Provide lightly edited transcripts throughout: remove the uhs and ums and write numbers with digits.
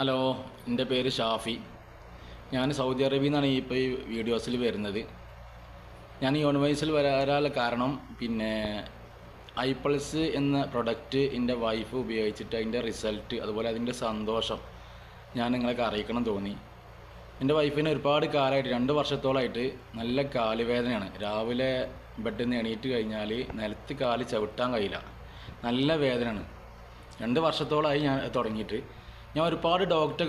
Hello, എൻ്റെ പേര് ഷാഫി. ഞാൻ സൗദി അറേബ്യയിൽ നിന്നാണ് ഇപ്പോൾ ഈ വീഡിയോസിൽ വരുന്നത്. ഞാൻ ഈ ഓൺവൈസിൽ വരാനുള്ള കാരണം ഐപൾസ് എന്ന പ്രൊഡക്റ്റ് എൻ്റെ വൈഫ് ഉപയോഗിച്ചിട്ട് അതിൻ്റെ റിസൾട്ട് അതുപോലെ അതിൻ്റെ സന്തോഷം ഞാൻ നിങ്ങളൊക്കെ അറിയിക്കണം തോന്നി. എൻ്റെ വൈഫിന് ഒരുപാട് കാലമായിട്ട് 2 വർഷത്തോളമായിട്ട് നല്ല കാലുവേദനയാണ്. രാവിലെ ബെഡിൽ നിന്ന് എണീറ്റ് കഴിഞ്ഞാൽ നിലത്ത് കാല് ചവിട്ടാൻ കഴിയില്ല, നല്ല വേദനയാണ്. 2 വർഷത്തോളമായി ഞാൻ തുടങ്ങിയിട്ട്. ഞാൻ ഒരുപാട് ഡോക്ടറെ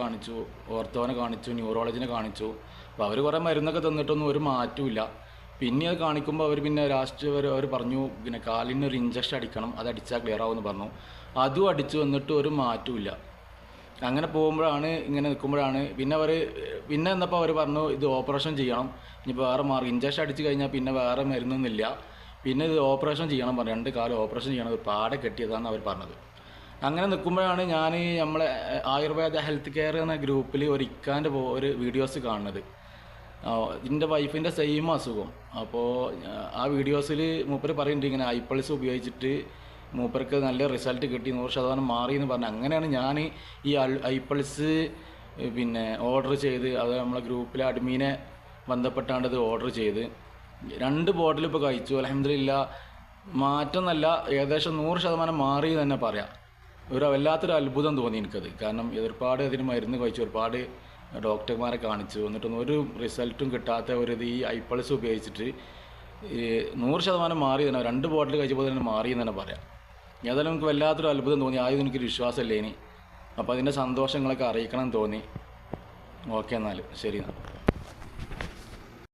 കാണിച്ചു, ഓർത്തോനെ കാണിച്ചു, ന്യൂറോളജിനെ കാണിച്ചു. അപ്പോൾ അവർ കുറേ മരുന്നൊക്കെ തന്നിട്ടൊന്നും ഒരു മാറ്റമില്ല. പിന്നെ അത് കാണിക്കുമ്പോൾ അവർ ലാസ്റ്റ് അവർ പറഞ്ഞു കാലിന് ഒരു ഇഞ്ചക്ഷൻ അടിക്കണം, അത് അടിച്ചാൽ ക്ലിയർ ആവുമെന്ന് പറഞ്ഞു. അതും അടിച്ചു വന്നിട്ട് ഒരു മാറ്റമില്ല. അങ്ങനെ ഇങ്ങനെ നിൽക്കുമ്പോഴാണ് പിന്നെ എന്നപ്പോൾ അവർ പറഞ്ഞു ഇത് ഓപ്പറേഷൻ ചെയ്യണം, ഇനിയിപ്പോൾ വേറെ ഇഞ്ചക്ഷൻ അടിച്ച് കഴിഞ്ഞാൽ പിന്നെ വേറെ മരുന്നൊന്നുമില്ല, പിന്നെ ഇത് ഓപ്പറേഷൻ ചെയ്യണം പറഞ്ഞു. 2 കാലം ഓപ്പറേഷൻ ചെയ്യണം, പാടെ കെട്ടിയതാണ് അവർ പറഞ്ഞത്. അങ്ങനെ നിൽക്കുമ്പോഴാണ് ഞാൻ നമ്മളെ ആയുർവേദ ഹെൽത്ത് കെയർ എന്ന ഗ്രൂപ്പിൽ ഒരു വീഡിയോസ് കാണുന്നത്. എൻ്റെ വൈഫിൻ്റെ സെയിം അസുഖം. അപ്പോൾ ആ വീഡിയോസിൽ മൂപ്പർ പറയുന്നുണ്ട് ഇങ്ങനെ ഐപൾസ് ഉപയോഗിച്ചിട്ട് മൂപ്പർക്ക് നല്ല റിസൾട്ട് കിട്ടി, 100% മാറി എന്ന് പറഞ്ഞു. അങ്ങനെയാണ് ഞാൻ ഈ ഐപൾസ് ഓർഡർ ചെയ്ത്, അത് നമ്മളെ ഗ്രൂപ്പിലെ അഡ്മിനെ ബന്ധപ്പെട്ടാണ്ട് ഇത് ഓർഡർ ചെയ്ത് 2 ബോട്ടിൽ ഇപ്പോൾ കഴിച്ചു. അൽഹംദുലില്ലാ, മാറ്റം എന്നല്ല, ഏകദേശം 100% മാറി തന്നെ പറയാം. വല്ലാത്തൊരു അത്ഭുതം തോന്നി എനിക്കത്. കാരണം ഒരുപാട് അതിന് മരുന്ന് കഴിച്ചു, ഒരുപാട് ഡോക്ടർമാരെ കാണിച്ചു, എന്നിട്ടൊന്നും ഒരു റിസൾട്ടും കിട്ടാത്ത ഈ ഐപൾസ് ഉപയോഗിച്ചിട്ട് 100% മാറി തന്നെ, 2 ബോട്ടിൽ കഴിച്ചപ്പോൾ തന്നെ മാറി എന്ന് തന്നെ പറയാം. ഏതായാലും നമുക്ക് വല്ലാത്തൊരു അത്ഭുതം തോന്നി. ആദ്യം എനിക്കൊരു വിശ്വാസമില്ല ഇനി. അപ്പോൾ അതിൻ്റെ സന്തോഷങ്ങളൊക്കെ അറിയിക്കണം എന്ന് തോന്നി. ഓക്കെ, എന്നാൽ ശരി.